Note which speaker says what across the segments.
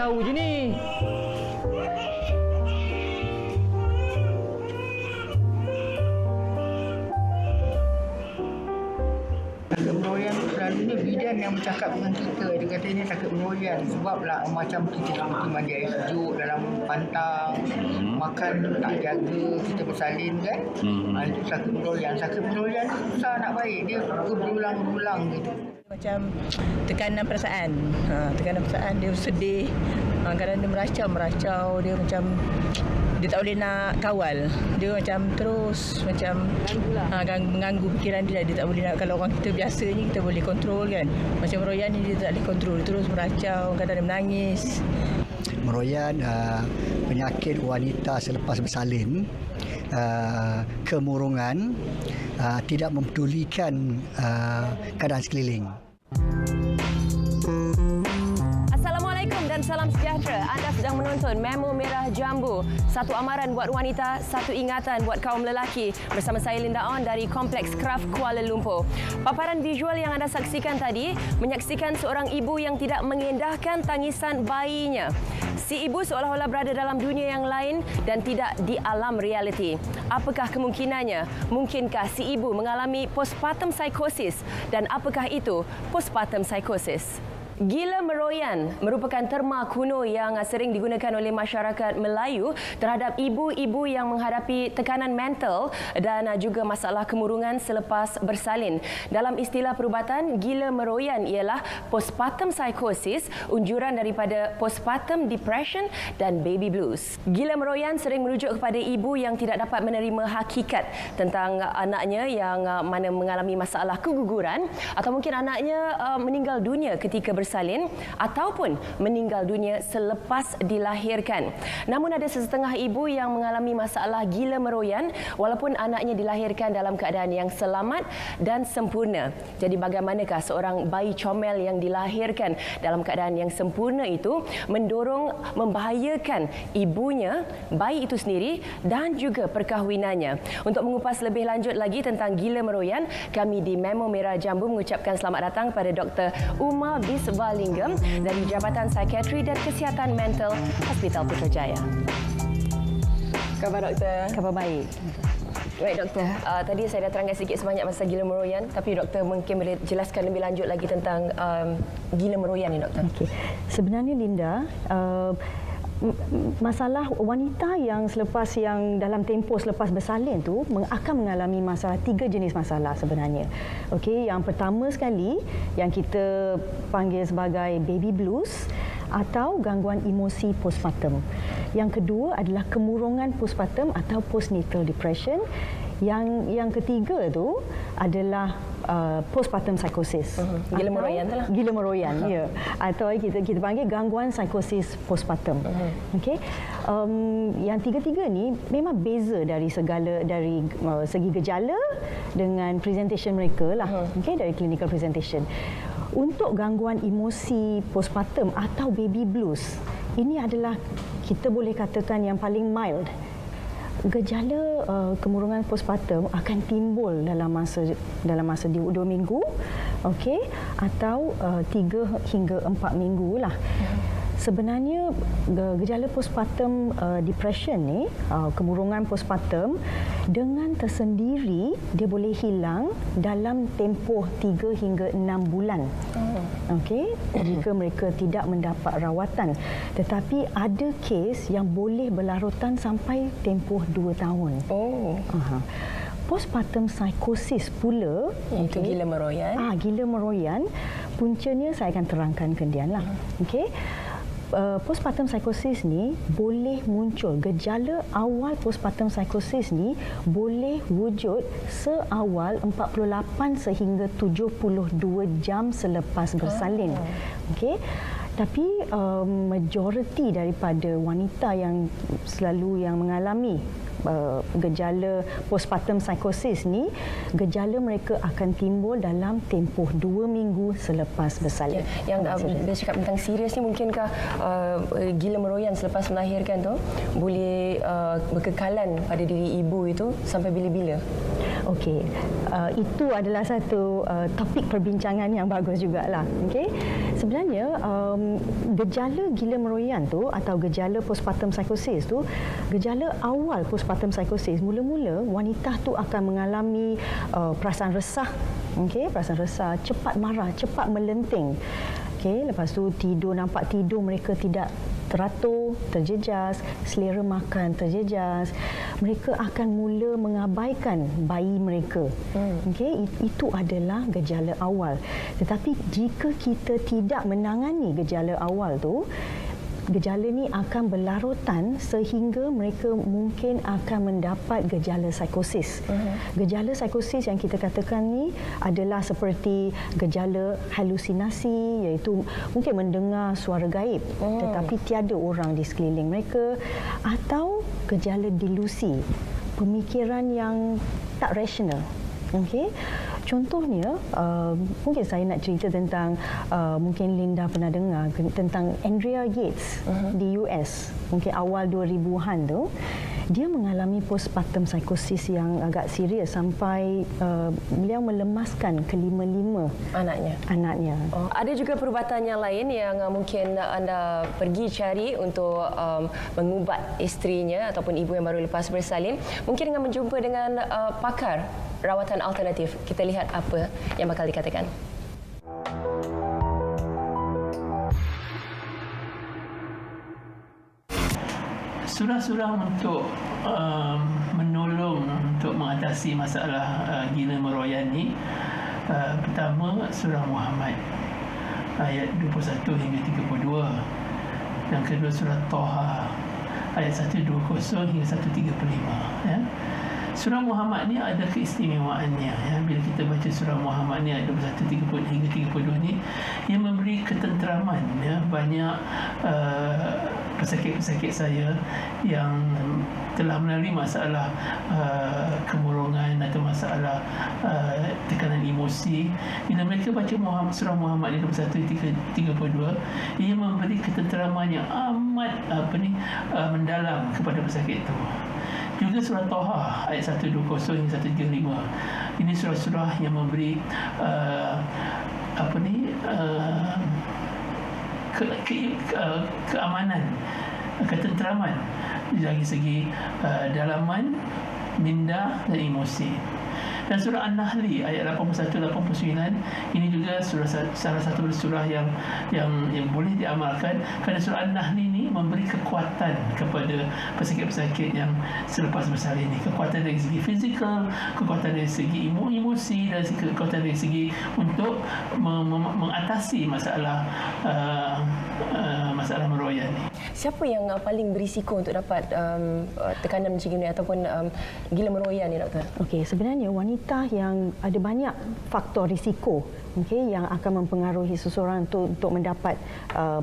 Speaker 1: tahu je ni.
Speaker 2: Sakit meroyan tu selalunya bidan yang bercakap dengan kita. Dia kata ini sakit meroyan sebablah macam kita seperti mandi air sejuk dalam pantang, makan tak jaga, kita bersalin kan. Itu sakit meroyan. Sakit meroyan tu susah nak baik. Dia berulang-ulang gitu.
Speaker 3: Macam tekanan perasaan. Tekanan perasaan, dia sedih. Kadang dia meracau, dia macam dia tak boleh nak kawal. Dia macam terus macam mengganggu fikiran dia. Dia tak boleh nak, kalau orang kita biasanya kita boleh kontrol kan. Macam meroyan ni dia tak boleh kontrol. Dia terus meracau, kadang dia menangis.
Speaker 4: Meroyan penyakit wanita selepas bersalin, kemurungan, tidak mempedulikan keadaan sekeliling.
Speaker 5: Assalamualaikum dan salam sejahtera. Anda sedang menonton Memo Merah Jambu. Satu amaran buat wanita, satu ingatan buat kaum lelaki. Bersama saya Linda On dari Kompleks Kraft Kuala Lumpur. Paparan visual yang anda saksikan tadi menyaksikan seorang ibu yang tidak mengendahkan tangisan bayinya. Si ibu seolah-olah berada dalam dunia yang lain dan tidak di alam realiti. Apakah kemungkinannya? Mungkinkah si ibu mengalami postpartum psychosis? Dan apakah itu postpartum psychosis? Gila meroyan merupakan terma kuno yang sering digunakan oleh masyarakat Melayu terhadap ibu-ibu yang menghadapi tekanan mental dan juga masalah kemurungan selepas bersalin. Dalam istilah perubatan, gila meroyan ialah postpartum psychosis, unjuran daripada postpartum depression dan baby blues. Gila meroyan sering merujuk kepada ibu yang tidak dapat menerima hakikat tentang anaknya yang mana mengalami masalah keguguran atau mungkin anaknya meninggal dunia ketika bersalin ataupun meninggal dunia selepas dilahirkan. Namun ada sesetengah ibu yang mengalami masalah gila meroyan walaupun anaknya dilahirkan dalam keadaan yang selamat dan sempurna. Jadi bagaimanakah seorang bayi comel yang dilahirkan dalam keadaan yang sempurna itu membahayakan ibunya, bayi itu sendiri dan juga perkahwinannya. Untuk mengupas lebih lanjut lagi tentang gila meroyan, kami di Memo Merah Jambu mengucapkan selamat datang pada Dr. Uma Bisvalingam dari Jabatan Psikiatri dan Kesihatan Mental Hospital Putrajaya. Khabar doktor? Khabar baik. Baik doktor, tadi saya dah terangkan sikit sebanyak masa gila meroyan, tapi doktor mungkin boleh jelaskan lebih lanjut lagi tentang gila meroyan ni doktor.
Speaker 6: Okey. Sebenarnya Linda, masalah wanita yang dalam tempoh selepas bersalin tu akan mengalami masalah, 3 jenis masalah sebenarnya. Okey, yang pertama sekali yang kita panggil sebagai baby blues atau gangguan emosi postpartum. Yang kedua adalah kemurungan postpartum atau postnatal depression. Yang ketiga tu adalah postpartum psychosis.
Speaker 5: Gila meroyan tu lah.
Speaker 6: Gila meroyan, ya. Atau kita panggil gangguan psikosis postpartum. Okey. Yang tiga-tiga ni memang beza dari segi gejala dengan presentation mereka lah. Okey, dari clinical presentation. Untuk gangguan emosi postpartum atau baby blues, ini adalah kita boleh katakan yang paling mild. Gejala kemurungan postpartum akan timbul dalam masa 2 minggu, okey, atau 3 hingga 4 minggu lah. Sebenarnya gejala postpartum depression ni, kemurungan postpartum dengan tersendiri dia boleh hilang dalam tempoh 3 hingga 6 bulan. Okey, jika mereka tidak mendapat rawatan. Tetapi ada kes yang boleh berlarutan sampai tempoh 2 tahun. Postpartum psychosis pula,
Speaker 5: itu gila meroyan.
Speaker 6: Gila meroyan, puncanya saya akan terangkan kemudian lah. Okey. Postpartum psychosis ni boleh muncul, gejala awal postpartum psychosis ni boleh wujud seawal 48 sehingga 72 jam selepas bersalin. Okey. Tapi majoriti daripada wanita yang mengalami gejala postpartum psychosis ni, gejala mereka akan timbul dalam tempoh 2 minggu selepas bersalin.
Speaker 5: Yang dia cakap tentang serius ni, mungkinkah gila meroyan selepas melahirkan tu boleh berkekalan pada diri ibu itu sampai bila-bila?
Speaker 6: Okey, itu adalah satu topik perbincangan yang bagus jugalah. Okey, sebenarnya gejala gila meroyan tu atau gejala postpartum psychosis tu, gejala awal postpartum psychosis, mula-mula wanita tu akan mengalami perasaan resah, perasaan resah, cepat marah, cepat melenting. Lepas tu nampak tidur mereka tidak teratur, terjejas, selera makan terjejas. Mereka akan mula mengabaikan bayi mereka. Itu adalah gejala awal. Tetapi jika kita tidak menangani gejala awal tu, gejala ni akan berlarutan sehingga mereka mungkin akan mendapat gejala psikosis. Gejala psikosis yang kita katakan ni adalah seperti gejala halusinasi, iaitu mungkin mendengar suara gaib tetapi tiada orang di sekeliling mereka, atau gejala delusi, pemikiran yang tak rasional. Contohnya, mungkin saya nak cerita tentang, mungkin Linda pernah dengar tentang Andrea Yates di US, mungkin awal 2000-an tu. Dia mengalami postpartum psychosis yang agak serius sampai beliau melemaskan kelima-lima anaknya.
Speaker 5: Ada juga perubatan yang lain yang mungkin anda pergi cari untuk mengubat isterinya ataupun ibu yang baru lepas bersalin. Mungkin dengan menjumpa dengan pakar rawatan alternatif. Kita lihat apa yang bakal dikatakan.
Speaker 1: Surah-surah untuk menolong untuk mengatasi masalah gila meroyan ni, pertama surah Muhammad ayat 21 hingga 32. Yang kedua surah Toha ayat 120 hingga 135, ya. Surah Muhammad ni ada keistimewaannya, ya. Bila kita baca surah Muhammad ni ayat 21 hingga 32 ni, ia memberi ketenteraman, ya. Banyak pesakit-pesakit saya yang telah melalui masalah kemurungan atau masalah tekanan emosi, bila mereka baca surah Muhammad 21-32, ia memberi ketenteraman yang amat mendalam kepada pesakit itu. Juga surah Toha ayat 120 hingga 135. Ini surah-surah yang memberi keamanan, ketenteraman dari segi dalaman, minda dan emosi. Dan surah An-Nahli ayat 81-89, ini juga salah satu surah yang boleh diamalkan, kerana surah An-Nahli ini memberi kekuatan kepada pesakit-pesakit yang selepas bersalin ini. Kekuatan dari segi fizikal, kekuatan dari segi emosi, dan kekuatan dari segi untuk mengatasi masalah meroyan ini.
Speaker 5: Siapa yang paling berisiko untuk dapat tekanan macam ini ataupun gila meroyan ni, doktor?
Speaker 6: Okey, sebenarnya wanita yang ada banyak faktor risiko, yang akan mempengaruhi seseorang untuk mendapat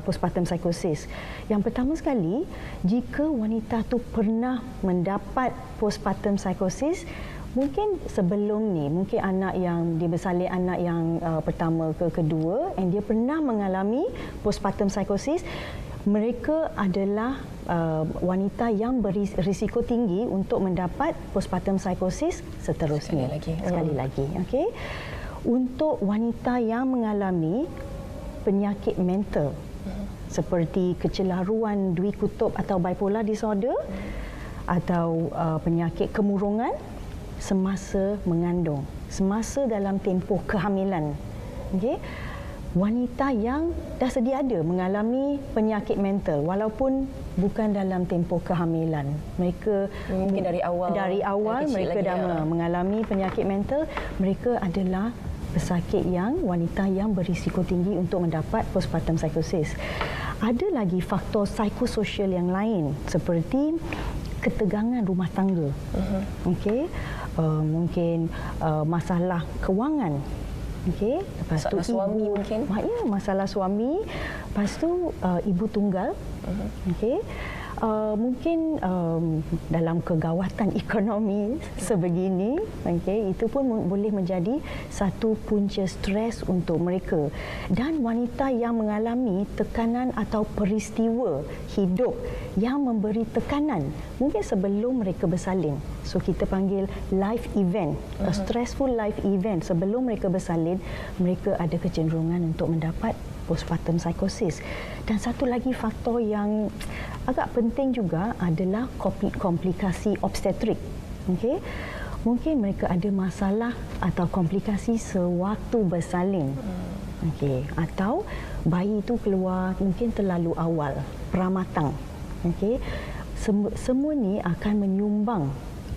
Speaker 6: postpartum psychosis. Yang pertama sekali, jika wanita tu pernah mendapat postpartum psychosis, mungkin sebelum ni, mungkin anak yang dia bersalin, anak yang pertama ke kedua, dan dia pernah mengalami postpartum psychosis, mereka adalah wanita yang berisiko tinggi untuk mendapat postpartum psychosis seterusnya. Sekali lagi. Okey. Untuk wanita yang mengalami penyakit mental seperti kecelaruan dwi kutub atau bipolar disorder atau penyakit kemurungan semasa mengandung, semasa dalam tempoh kehamilan. Okey. Wanita yang dah sedia ada mengalami penyakit mental walaupun bukan dalam tempoh kehamilan, mereka
Speaker 5: mungkin dari awal
Speaker 6: mereka dah mengalami penyakit mental, mereka adalah pesakit yang wanita yang berisiko tinggi untuk mendapat postpartum psychosis. Ada lagi faktor psikososial yang lain seperti ketegangan rumah tangga. Okey, mungkin masalah kewangan. Okey, lepas
Speaker 5: masalah
Speaker 6: tu
Speaker 5: suami mungkin.
Speaker 6: Ya, masalah suami. Lepas tu ibu tunggal. Okey. Mungkin dalam kegawatan ekonomi sebegini, itu pun boleh menjadi satu punca stres untuk mereka. Dan wanita yang mengalami tekanan atau peristiwa hidup yang memberi tekanan mungkin sebelum mereka bersalin. So kita panggil life event, a stressful life event sebelum mereka bersalin, mereka ada kecenderungan untuk mendapat postpartum psikosis. Dan satu lagi faktor yang agak penting juga adalah komplikasi obstetrik. Okey. Mungkin mereka ada masalah atau komplikasi sewaktu bersalin. Okey, atau bayi itu keluar mungkin terlalu awal, pramatang. Okey. Semua ni akan menyumbang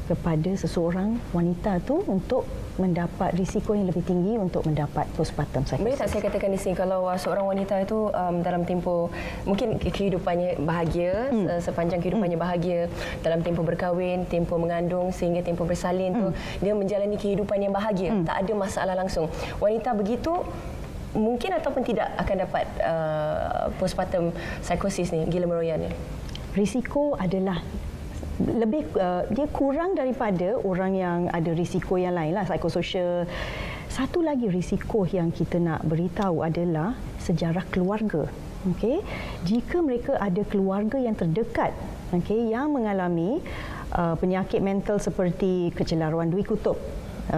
Speaker 6: kepada seseorang wanita tu untuk mendapat risiko yang lebih tinggi untuk mendapat postpartum psikosis.
Speaker 5: Boleh tak saya katakan di sini, kalau seorang wanita itu dalam tempoh mungkin kehidupannya bahagia, sepanjang kehidupannya bahagia, dalam tempoh berkahwin, tempoh mengandung sehingga tempoh bersalin tu dia menjalani kehidupan yang bahagia, tak ada masalah langsung. Wanita begitu mungkin ataupun tidak akan dapat postpartum psikosis ni, gila meroyan ni.
Speaker 6: Risiko adalah lebih dia kurang daripada orang yang ada risiko yang lain lah, psikososial. Satu lagi risiko yang kita nak beritahu adalah sejarah keluarga. Okey, jika mereka ada keluarga yang terdekat, okey, yang mengalami penyakit mental seperti kecelaruan dui kutub,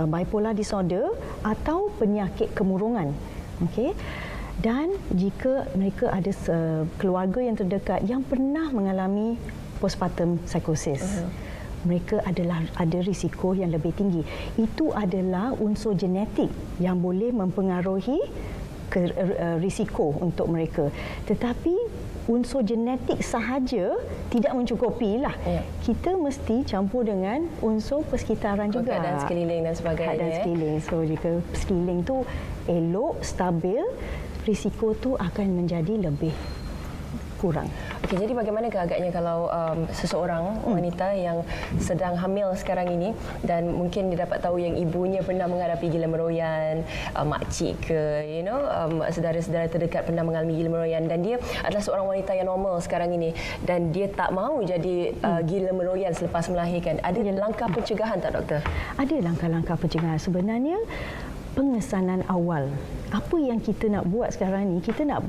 Speaker 6: bipolar disorder atau penyakit kemurungan, okey. Dan jika mereka ada keluarga yang terdekat yang pernah mengalami postpartum psikosis, mereka ada risiko yang lebih tinggi. Itu adalah unsur genetik yang boleh mempengaruhi risiko untuk mereka. Tetapi unsur genetik sahaja tidak mencukupi lah. Kita mesti campur dengan unsur persekitaran juga.
Speaker 5: Keadaan sekeliling dan sebagainya.
Speaker 6: Keadaan sekeliling. So jika sekeliling tu elok, stabil, risiko tu akan menjadi lebih kurang.
Speaker 5: Okey, jadi bagaimanakah agaknya kalau seseorang wanita yang sedang hamil sekarang ini dan mungkin dia dapat tahu yang ibunya pernah menghadapi gila meroyan, makcik ke, saudara-saudara terdekat pernah mengalami gila meroyan dan dia adalah seorang wanita yang normal sekarang ini dan dia tak mahu jadi gila meroyan selepas melahirkan. Ada langkah pencegahan tak, doktor?
Speaker 6: Ada langkah-langkah pencegahan. Sebenarnya pengesanan awal. Apa yang kita nak buat sekarang ni, kita nak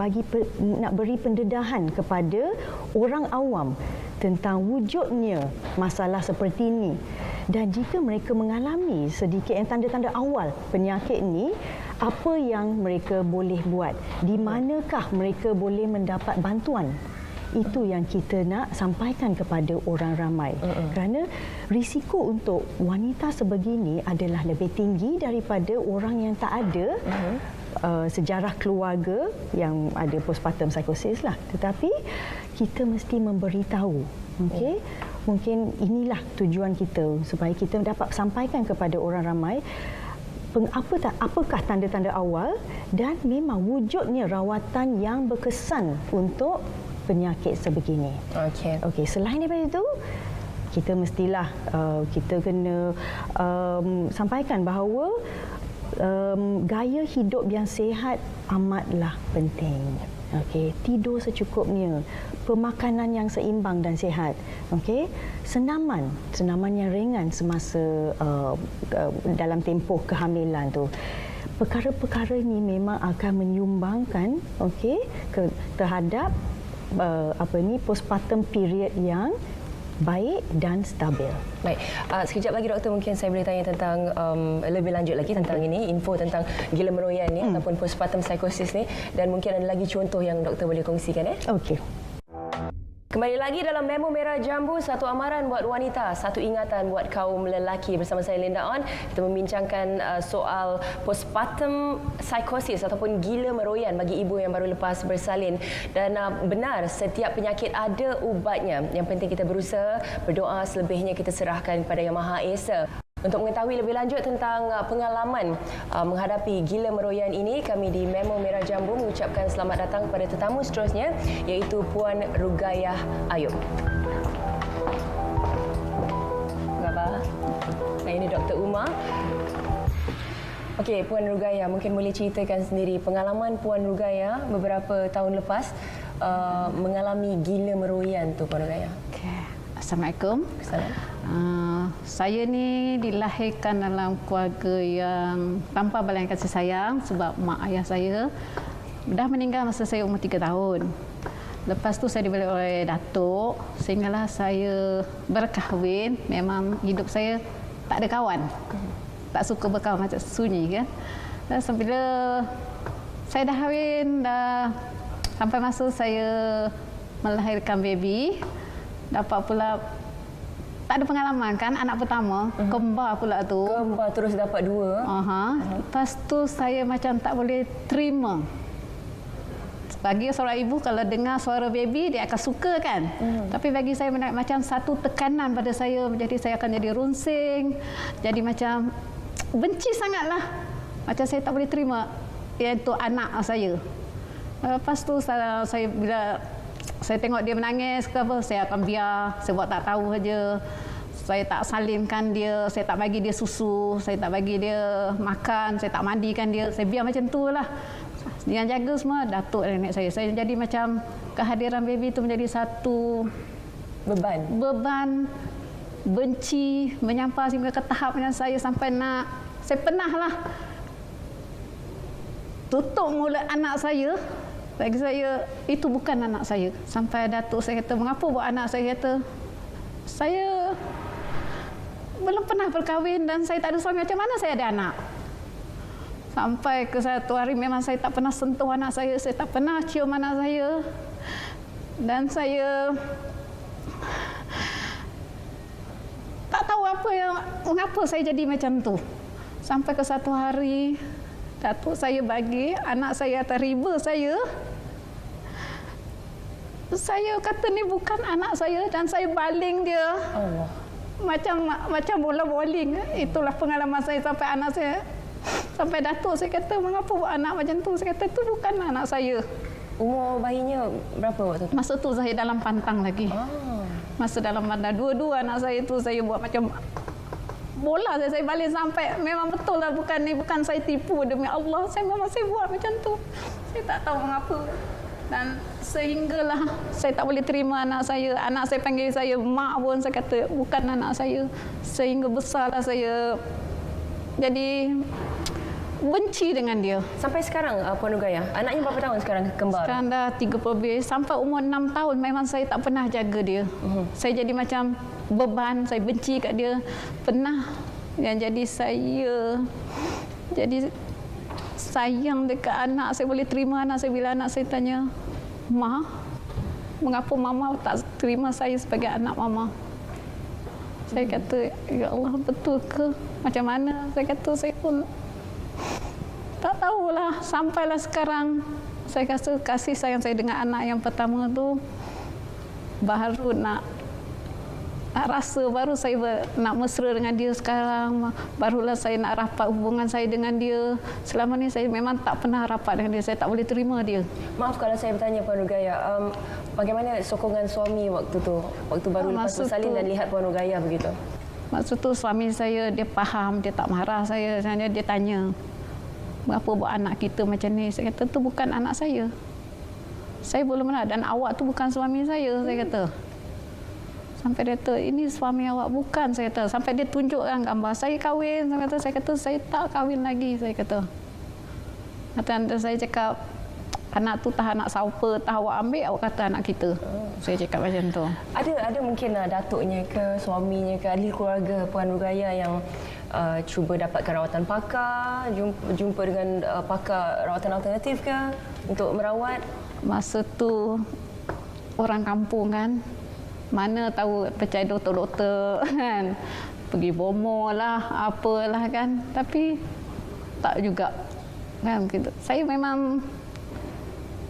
Speaker 6: beri pendedahan kepada orang awam tentang wujudnya masalah seperti ini. Dan jika mereka mengalami sedikit tanda-tanda awal penyakit ini, apa yang mereka boleh buat? Di manakah mereka boleh mendapat bantuan? Itu yang kita nak sampaikan kepada orang ramai. Kerana risiko untuk wanita sebegini adalah lebih tinggi daripada orang yang tak ada sejarah keluarga yang ada postpartum psikosis lah. Tetapi kita mesti memberitahu. Okey? Mungkin inilah tujuan kita supaya kita dapat sampaikan kepada orang ramai apakah tanda-tanda awal dan memang wujudnya rawatan yang berkesan untuk penyakit sebegini. Okey, selain daripada itu, kita mestilah kita kena sampaikan bahawa gaya hidup yang sihat amatlah penting. Okey, tidur secukupnya, pemakanan yang seimbang dan sihat. Okey, senaman yang ringan semasa dalam tempoh kehamilan tu. Perkara-perkara ini memang akan menyumbangkan terhadap postpartum period yang baik dan stabil.
Speaker 5: Baik, sekejap lagi doktor mungkin saya boleh tanya tentang lebih lanjut lagi tentang ini, info tentang gila meroyan ni ataupun postpartum psikosis ni dan mungkin ada lagi contoh yang doktor boleh kongsikan.
Speaker 6: Okey.
Speaker 5: Kembali lagi dalam Memo Merah Jambu, satu amaran buat wanita, satu ingatan buat kaum lelaki. Bersama saya Linda On, kita membincangkan soal postpartum psikosis ataupun gila meroyan bagi ibu yang baru lepas bersalin. Dan benar, setiap penyakit ada ubatnya. Yang penting kita berusaha, berdoa, selebihnya kita serahkan kepada Yang Maha Esa. Untuk mengetahui lebih lanjut tentang pengalaman menghadapi gila meroyan ini, kami di Memo Merah Jambu mengucapkan selamat datang kepada tetamu seterusnya, iaitu Puan Rugayah Ayub. Apa khabar? Ini Dr. Umar. Okey, Puan Rugayah, mungkin boleh ceritakan sendiri pengalaman Puan Rugayah beberapa tahun lepas mengalami gila meroyan tu, Puan Rugayah.
Speaker 7: Okay. Assalamualaikum. Saya ni dilahirkan dalam keluarga yang tanpa balasan kasih sayang sebab mak ayah saya dah meninggal masa saya umur 3 tahun. Lepas tu saya dibeli oleh datuk sehinggalah saya berkahwin. Memang hidup saya tak ada kawan. Tak suka berkawan, macam sunyi kan. Dan bila Saya dah kahwin, dah sampai masa saya melahirkan baby, dapat pula tak ada pengalaman kan, anak pertama, kembar pula tu.
Speaker 5: Kembar terus dapat 2.
Speaker 7: Lepas tu saya macam tak boleh terima. Bagi seorang ibu kalau dengar suara baby dia akan suka kan. Tapi bagi saya macam satu tekanan pada saya, jadi saya akan jadi runsing, jadi macam benci sangatlah. Macam saya tak boleh terima iaitu anak saya. Lepas tu saya bila saya tengok dia menangis ke apa, saya akan biar, saya buat tak tahu saja. Saya tak salinkan dia, saya tak bagi dia susu, saya tak bagi dia makan, saya tak mandikan dia, saya biar macam tu lah. Yang jaga semua datuk nenek saya. Saya jadi macam kehadiran baby itu menjadi satu beban, benci, menyampah sehingga ke tahap yang saya sampai saya pernahlah tutup mulut anak saya. Bagi saya, itu bukan anak saya. Sampai datuk saya kata, mengapa buat anak saya kata, saya belum pernah berkahwin dan saya tak ada suami, macam mana saya ada anak? Sampai ke satu hari memang saya tak pernah sentuh anak saya tak pernah cium anak saya. Dan saya tak tahu mengapa saya jadi macam tu. Sampai ke satu hari, datuk saya bagi anak saya atas riba saya. Saya kata ni bukan anak saya dan saya baling dia. Allah. Macam bola bowling. Itulah pengalaman saya sampai anak saya. Sampai datuk saya kata, mengapa buat anak macam tu? Saya kata, itu bukan anak saya.
Speaker 5: Umur bayinya berapa waktu tu?
Speaker 7: Masa tu saya dalam pantang lagi. Masa dalam pantang. Dua-dua anak saya tu saya buat macam bola saya balik sampai memang betul lah, bukan saya tipu, demi Allah saya memang saya buat macam tu. Saya tak tahu mengapa. Dan sehinggalah saya tak boleh terima anak saya panggil saya mak pun saya kata bukan anak saya. Sehingga besarlah saya jadi benci dengan dia.
Speaker 5: Sampai sekarang Puan Nurgayah, anaknya berapa tahun sekarang kembar?
Speaker 7: Sekarang dah 3 lebih. Sampai umur 6 tahun memang saya tak pernah jaga dia. Saya jadi macam beban, saya benci kat dia. Pernah yang jadi saya jadi sayang dekat anak. Saya boleh terima anak saya bila anak saya tanya, "Ma, mengapa Mama tak terima saya sebagai anak Mama?" Saya kata, "Ya Allah, betul ke? Macam mana?" Saya kata, saya pun tak tahulah. Sampailah sekarang saya rasa kasih sayang saya dengan anak yang pertama tu baru nak rasa, baru saya nak mesra dengan dia sekarang. Barulah saya nak rapat hubungan saya dengan dia. Selama ni saya memang tak pernah rapat dengan dia. Saya tak boleh terima dia.
Speaker 5: Maaf kalau saya bertanya Puan Nurgayah, bagaimana sokongan suami waktu tu? Waktu baru lepas bersalin dan lihat Puan Nurgayah begitu?
Speaker 7: Maksud tu suami saya dia faham, dia tak marah saya. Dia tanya, "Mengapa buat anak kita macam ni?" Saya kata, "Tu bukan anak saya. Saya belum pernah, dan awak tu bukan suami saya." Saya kata. Sampai dia kata, "Ini suami awak bukan." Saya kata. Sampai dia tunjukkan gambar saya kahwin. Saya kata, "Saya tak kahwin lagi." Saya kata. Dan saya cakap, "Anak tu tak anak siapa, tak awak ambil, awak kata anak kita." Saya cakap macam tu.
Speaker 5: Ada mungkin datuknya ke, suaminya ke, ahli keluarga Puan Nurgayah yang cuba dapatkan rawatan pakar, jumpa dengan pakar rawatan alternatif ke untuk merawat?
Speaker 7: Masa tu orang kampung kan, mana tahu percaya doktor-doktor kan, pergi bomo lah, apalah kan, tapi tak juga kan gitu. Saya memang,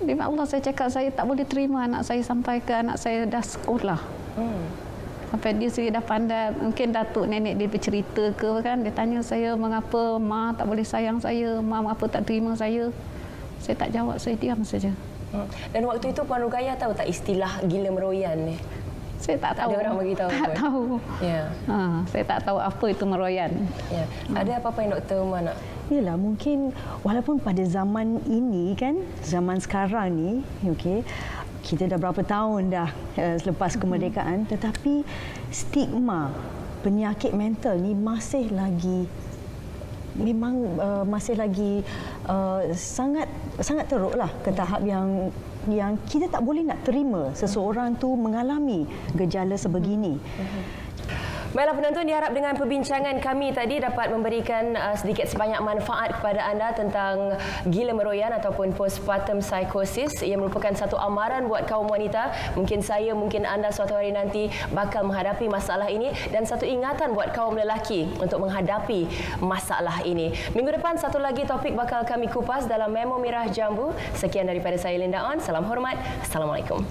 Speaker 7: demi Allah saya cakap, saya tak boleh terima anak saya sampai ke anak saya dah sekolah. Sampai dia sendiri dah pandai, mungkin datuk nenek dia bercerita ke kan, dia tanya saya, "Mengapa Ma tak boleh sayang saya? Ma mengapa tak terima saya?" Saya tak jawab, saya diam saja.
Speaker 5: Dan waktu itu Puan Nurgayah tahu tak istilah gila meroyan ni?
Speaker 7: Saya tak tahu.
Speaker 5: Ada orang beritahu?
Speaker 7: Tak tahu.
Speaker 5: Ya.
Speaker 7: Saya tak tahu apa itu meroyan.
Speaker 5: Ya. Ada apa-apa yang Dr. Umar nak?
Speaker 6: Yalah, mungkin walaupun pada zaman ini kan, zaman sekarang ni, okey, kita dah berapa tahun dah selepas kemerdekaan, tetapi stigma penyakit mental ni masih lagi sangat teruklah ke tahap yang kita tak boleh nak terima seseorang tu mengalami gejala sebegini.
Speaker 5: Baiklah penonton, diharap dengan perbincangan kami tadi dapat memberikan sedikit sebanyak manfaat kepada anda tentang gila meroyan ataupun postpartum psychosis. Ia merupakan satu amaran buat kaum wanita. Mungkin saya, mungkin anda suatu hari nanti bakal menghadapi masalah ini, dan satu ingatan buat kaum lelaki untuk menghadapi masalah ini. Minggu depan satu lagi topik bakal kami kupas dalam Memo Merah Jambu. Sekian daripada saya Linda On. Salam hormat. Assalamualaikum.